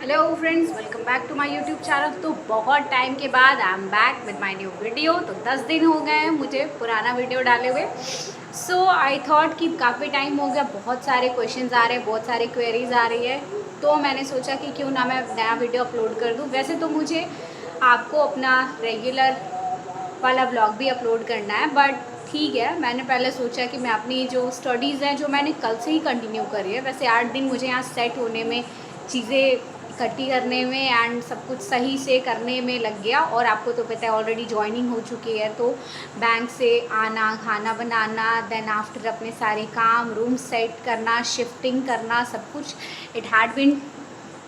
Hello friends, welcome back to my YouTube channel. तो बहुत time के बाद I am back with my new video. तो 10 दिन हो गए हैं मुझे पुराना वीडियो डाले हुए। सो आई थॉट कि काफ़ी टाइम हो गया, बहुत सारे क्वेश्चंस आ रहे हैं, बहुत सारी क्वेरीज आ रही है। तो मैंने सोचा कि क्यों ना मैं नया वीडियो अपलोड कर दूँ। वैसे तो मुझे आपको अपना रेगुलर वाला व्लॉग भी अपलोड करना है, बट ठीक है, मैंने पहले सोचा कि मैं अपनी जो स्टडीज़ हैं जो मैंने कल से ही कंटिन्यू करी है। वैसे 8 दिन मुझे यहाँ सेट होने में, चीज़ें इकट्ठी करने में एंड सब कुछ सही से करने में लग गया। और आपको तो पता है ऑलरेडी जॉइनिंग हो चुकी है, तो बैंक से आना, खाना बनाना, देन आफ्टर अपने सारे काम, रूम सेट करना, शिफ्टिंग करना, सब कुछ it had been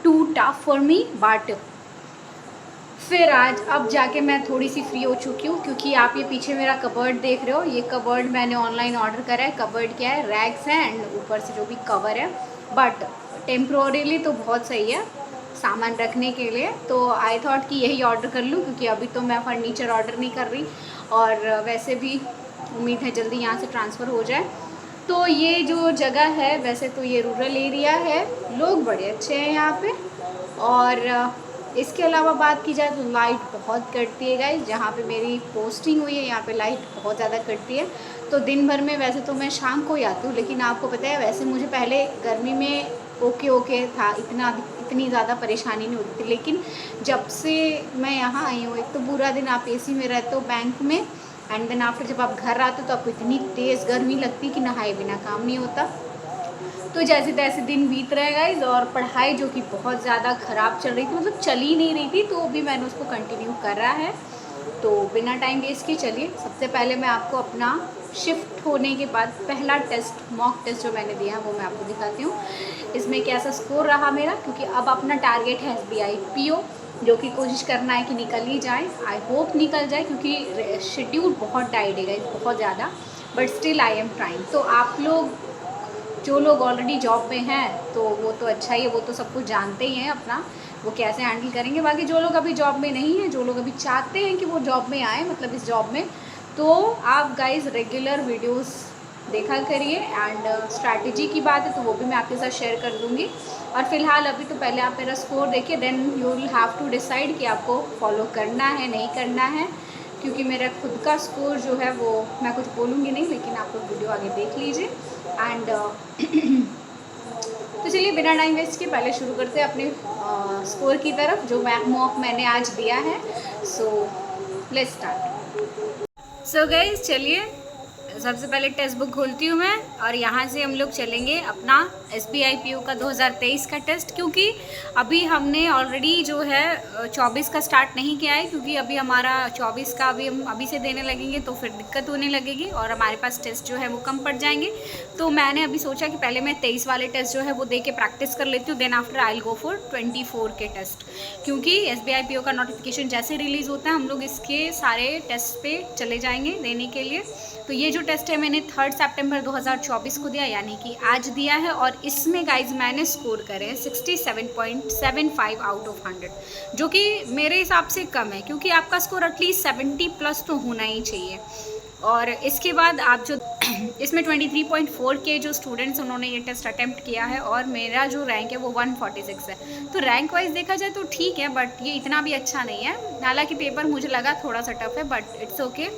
too tough for me. But फिर आज अब जाके मैं थोड़ी सी फ्री हो चुकी हूँ, क्योंकि आप ये पीछे मेरा कबर्ड देख रहे हो। ये कबर्ड मैंने ऑनलाइन ऑर्डर करा है। कबर्ड क्या है, रैक्स हैं एंड ऊपर से जो भी कवर है, बट टेम्प्रोरीली तो बहुत सही है सामान रखने के लिए। तो आई थॉट कि यही ऑर्डर कर लूँ, क्योंकि अभी तो मैं फर्नीचर ऑर्डर नहीं कर रही, और वैसे भी उम्मीद है जल्दी यहाँ से ट्रांसफ़र हो जाए। तो ये जो जगह है, वैसे तो ये रूरल एरिया है, लोग बड़े अच्छे हैं यहाँ पे। और इसके अलावा बात की जाए तो लाइट बहुत कटती है गाइस। जहाँ पे मेरी पोस्टिंग हुई है यहाँ पे लाइट बहुत ज़्यादा कटती है। तो दिन भर में वैसे तो मैं शाम को ही आती हूँ, लेकिन आपको पता है वैसे मुझे पहले गर्मी में ओके था, इतनी ज़्यादा परेशानी नहीं होती थी। लेकिन जब से मैं यहाँ आई हूँ, एक तो पूरा दिन आप एसी में रहते हो बैंक में, एंड देन आफ्टर जब आप घर आते हो तो आपको इतनी तेज़ गर्मी लगती है कि नहाए बिना काम नहीं होता। तो जैसे तैसे दिन बीत रहे गाइज, और पढ़ाई जो कि बहुत ज़्यादा ख़राब चल रही थी, मतलब चल ही नहीं रही थी, तो अभी मैंने उसको कंटिन्यू कर रहा है। तो बिना टाइम वेस्ट के चलिए, सबसे पहले मैं आपको अपना शिफ्ट होने के बाद पहला टेस्ट, मॉक टेस्ट जो मैंने दिया वो मैं आपको दिखाती हूँ। इसमें कैसा स्कोर रहा मेरा, क्योंकि अब अपना टारगेट है SBI PO, जो कि कोशिश करना है कि निकल ही जाए। आई होप निकल जाए, क्योंकि शेड्यूल बहुत टाइट है गाइज, बहुत ज़्यादा, but still I am trying. तो आप लोग, जो लोग ऑलरेडी जॉब में हैं, तो वो तो अच्छा ही है, वो तो सब कुछ जानते ही हैं अपना वो कैसे हैंडल करेंगे। बाकी जो लोग अभी जॉब में नहीं हैं, जो लोग अभी चाहते हैं कि वो जॉब में आए, मतलब इस जॉब में, तो आप गाइस रेगुलर वीडियोस देखा करिए। एंड स्ट्रैटेजी की बात है तो वो भी मैं आपके साथ शेयर कर दूँगी। और फिलहाल अभी तो पहले आप मेरा स्कोर देखिए, then you will have to decide कि आपको फॉलो करना है नहीं करना है। क्योंकि मेरा खुद का स्कोर जो है वो मैं कुछ बोलूँगी नहीं, लेकिन आप लोग वीडियो आगे देख लीजिए। एंड तो चलिए बिना टाइम वेस्ट के पहले शुरू करते हैं अपने स्कोर की तरफ, जो मॉक मैंने आज दिया है। So let's start. So guys, चलिए सबसे पहले टेक्स्ट बुक खोलती हूँ मैं, और यहाँ से हम लोग चलेंगे अपना SBI PO का 2023 का टेस्ट। क्योंकि अभी हमने ऑलरेडी जो है 24 का स्टार्ट नहीं किया है, क्योंकि अभी हमारा 24 का अभी हम अभी से देने लगेंगे तो फिर दिक्कत होने लगेगी और हमारे पास टेस्ट जो है वो कम पड़ जाएंगे। तो मैंने अभी सोचा कि पहले मैं 23 वाले टेस्ट जो है वो दे के प्रैक्टिस कर लेती हूँ, then after I will go for 24 के टेस्ट। क्योंकि SBI PO का नोटिफिकेशन जैसे रिलीज़ होता है, हम लोग इसके सारे टेस्ट पे चले जाएंगे देने के लिए। तो ये जो टेस्ट है मैंने 3 सितंबर 2024 को दिया, यानी कि आज दिया है। और इसमें गाइज मैंने स्कोर करे 67.75 आउट ऑफ 100, जो कि मेरे हिसाब से कम है, क्योंकि आपका स्कोर एटलीस्ट 70 प्लस तो होना ही चाहिए। और इसके बाद आप जो इसमें 23.4 के जो स्टूडेंट्स उन्होंने ये टेस्ट अटेम्प्ट किया है, और मेरा जो रैंक है वो 146 है। तो रैंक वाइज देखा जाए तो ठीक है, बट ये इतना भी अच्छा नहीं है। हालांकि पेपर मुझे लगा थोड़ा सा टफ है, बट इट्स ओके।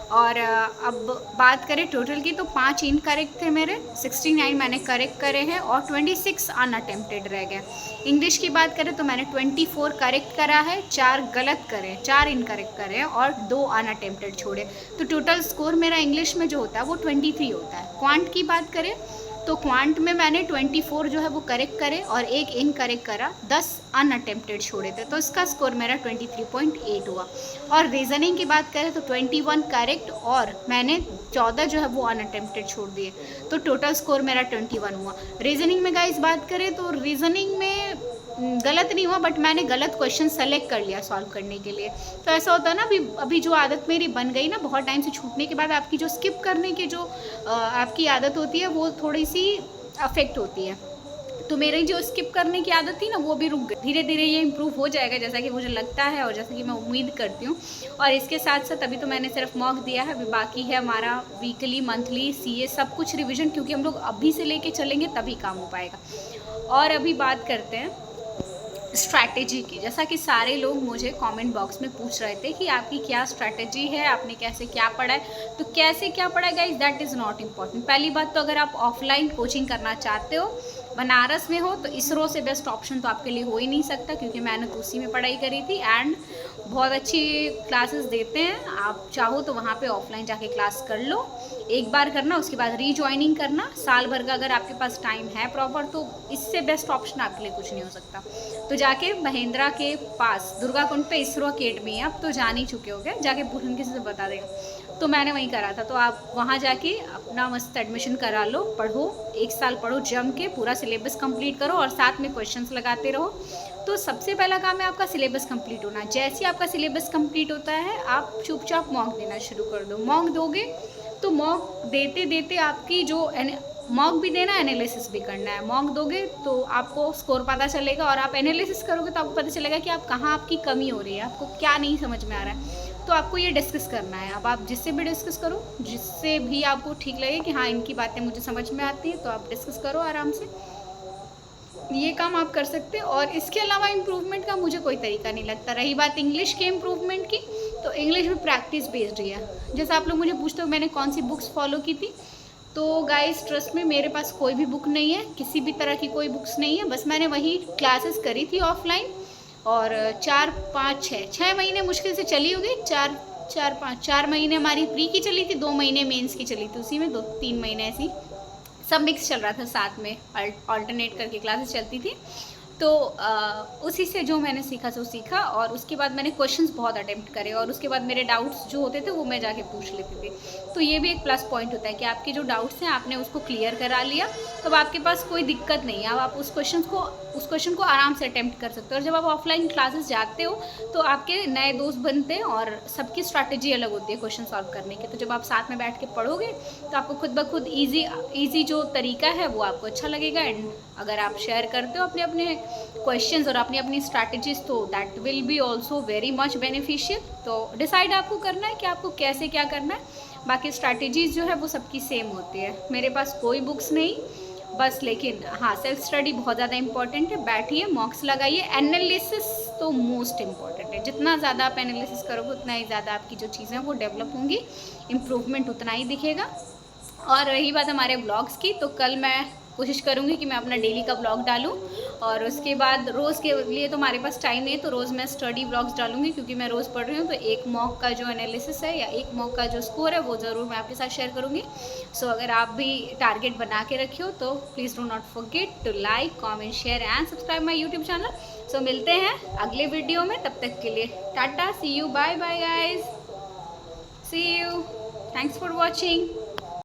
और अब बात करें टोटल की, तो 5 इनकरेक्ट थे मेरे, 69 मैंने करेक्ट करे हैं, और 26 अनअटेम्प्टेड रह गए। इंग्लिश की बात करें तो मैंने 24 करेक्ट करा है, 4 गलत करे, 4 इनकरेक्ट करे हैं, और 2 अनअटेम्प्टेड छोड़े। तो टोटल स्कोर मेरा इंग्लिश में जो होता है वो 23 होता है। क्वांट की बात करें तो क्वांट में मैंने 24 जो है वो करेक्ट करे और 1 इनकरेक्ट करा, 10 अनअटेम्प्टेड छोड़े थे, तो इसका स्कोर मेरा 23.8 हुआ। और रीजनिंग की बात करें तो 21 करेक्ट और मैंने 14 जो है वो अनअटेम्प्टेड छोड़ दिए, तो टोटल स्कोर मेरा 21 हुआ। रीजनिंग में गाइस बात करें तो रीजनिंग में गलत नहीं हुआ, बट मैंने गलत क्वेश्चन सेलेक्ट कर लिया सॉल्व करने के लिए। तो ऐसा होता है ना, अभी जो आदत मेरी बन गई ना, बहुत टाइम से छूटने के बाद आपकी जो स्किप करने की जो आपकी आदत होती है वो थोड़ी सी अफेक्ट होती है। तो मेरी जो स्किप करने की आदत थी ना वो भी रुक गई। धीरे धीरे ये इम्प्रूव हो जाएगा, जैसा कि मुझे लगता है और जैसा कि मैं उम्मीद करती हूँ। और इसके साथ साथ अभी तो मैंने सिर्फ मॉक दिया है, अभी बाकी है हमारा वीकली, मंथली, CA सब कुछ रिविज़न, क्योंकि हम लोग अभी से लेके चलेंगे तभी काम हो पाएगा। और अभी बात करते हैं स्ट्रैटेजी की, जैसा कि सारे लोग मुझे कमेंट बॉक्स में पूछ रहे थे कि आपकी क्या स्ट्रैटेजी है, आपने कैसे क्या पढ़ा है। तो कैसे क्या पढ़ा है guys, that is not important. पहली बात तो अगर आप ऑफलाइन कोचिंग करना चाहते हो, बनारस में हो, तो इसरो से बेस्ट ऑप्शन तो आपके लिए हो ही नहीं सकता, क्योंकि मैंने तो उसी में पढ़ाई करी थी एंड बहुत अच्छी क्लासेस देते हैं। आप चाहो तो वहाँ पे ऑफलाइन जाके क्लास कर लो, एक बार करना, उसके बाद रीजॉइनिंग करना साल भर का, अगर आपके पास टाइम है प्रॉपर, तो इससे बेस्ट ऑप्शन आपके लिए कुछ नहीं हो सकता। तो जाके महिंद्रा के पास दुर्गा कुंड पे इसरो अकेडमी है, अब तो जान ही चुके हो गए, जाके पूछन किसी से बता देगा। तो मैंने वहीं करा था, तो आप वहाँ जाके अपना मस्त एडमिशन करा लो, पढ़ो, 1 साल पढ़ो जम के, पूरा सिलेबस कंप्लीट करो और साथ में क्वेश्चंस लगाते रहो। तो सबसे पहला काम है आपका सिलेबस कंप्लीट होना। जैसे ही आपका सिलेबस कंप्लीट होता है, आप चुपचाप मॉक देना शुरू कर दो। मॉक दोगे तो मॉक देते देते आपकी जो मॉक भी देना, एनालिसिस भी करना है। मॉक दोगे तो आपको स्कोर पता चलेगा, और आप एनालिसिस करोगे तो आपको पता चलेगा कि आप कहाँ आपकी कमी हो रही है, आपको क्या नहीं समझ में आ रहा है। तो आपको ये डिस्कस करना है। अब आप जिससे भी डिस्कस करो, जिससे भी आपको ठीक लगे कि हाँ इनकी बातें मुझे समझ में आती है, तो आप डिस्कस करो आराम से। ये काम आप कर सकते हो। और इसके अलावा इम्प्रूवमेंट का मुझे कोई तरीका नहीं लगता। रही बात इंग्लिश के इम्प्रूवमेंट की, तो इंग्लिश में प्रैक्टिस बेस्ड ही है। जैसे आप लोग मुझे पूछते हो मैंने कौन सी बुक्स फॉलो की थी, तो गाइस ट्रस्ट में मेरे पास कोई भी बुक नहीं है, किसी भी तरह की कोई बुक्स नहीं है। बस मैंने वही क्लासेस करी थी ऑफलाइन, और 4-5-6 महीने मुश्किल से चली होगी। 4 महीने हमारी प्री की चली थी, 2 महीने मेंस की चली थी, उसी में 2-3 महीने ऐसी सब मिक्स चल रहा था, साथ में अल्टरनेट करके क्लासेस चलती थी। तो उसी से जो मैंने सीखा सो सीखा, और उसके बाद मैंने क्वेश्चंस बहुत अटेम्प्ट करे, और उसके बाद मेरे डाउट्स जो होते थे वो मैं जाके पूछ लेती थी। तो ये भी एक प्लस पॉइंट होता है कि आपके जो डाउट्स हैं आपने उसको क्लियर करा लिया, तो अब आपके पास कोई दिक्कत नहीं है। अब आप उस क्वेश्चन को आराम से अटेम्प्ट कर सकते हो। और जब आप ऑफलाइन क्लासेस जाते हो तो आपके नए दोस्त बनते हैं, और सबकी स्ट्रैटेजी अलग होती है क्वेश्चन सॉल्व करने की। तो जब आप साथ में बैठ के पढ़ोगे तो आपको खुद ब खुद ईजी जो तरीका है वो आपको अच्छा लगेगा। एंड अगर आप शेयर करते हो अपने अपने क्वेश्चंस और अपनी अपनी स्ट्रैटेजीज, तो that will be also very much beneficial. तो डिसाइड आपको करना है कि आपको कैसे क्या करना है। बाकी स्ट्रैटेजीज जो है वो सबकी सेम होती है। मेरे पास कोई बुक्स नहीं बस, लेकिन हाँ सेल्फ स्टडी बहुत ज़्यादा इंपॉर्टेंट है। बैठिए, मॉक्स लगाइए, एनालिसिस तो मोस्ट इम्पॉर्टेंट है। जितना ज़्यादा आप एनालिसिस करोगे उतना ही ज़्यादा आपकी जो चीज़ें हैं वो डेवलप होंगी, इम्प्रूवमेंट उतना ही दिखेगा। और रही बात हमारे ब्लॉग्स की, तो कल मैं कोशिश करूँगी कि मैं अपना डेली का ब्लॉग डालूँ, और उसके बाद रोज़ के लिए तो हमारे पास टाइम नहीं है, तो रोज़ मैं स्टडी ब्लॉग्स डालूँगी, क्योंकि मैं रोज़ पढ़ रही हूँ। तो एक मॉक का जो एनालिसिस है या एक मॉक का जो स्कोर है वो ज़रूर मैं आपके साथ शेयर करूँगी। सो अगर आप भी टारगेट बना के रखे हो तो please do not forget to like, comment, share and subscribe my YouTube channel. So मिलते हैं अगले वीडियो में, तब तक के लिए टाटा, see you, bye bye guys, see you, thanks for watching.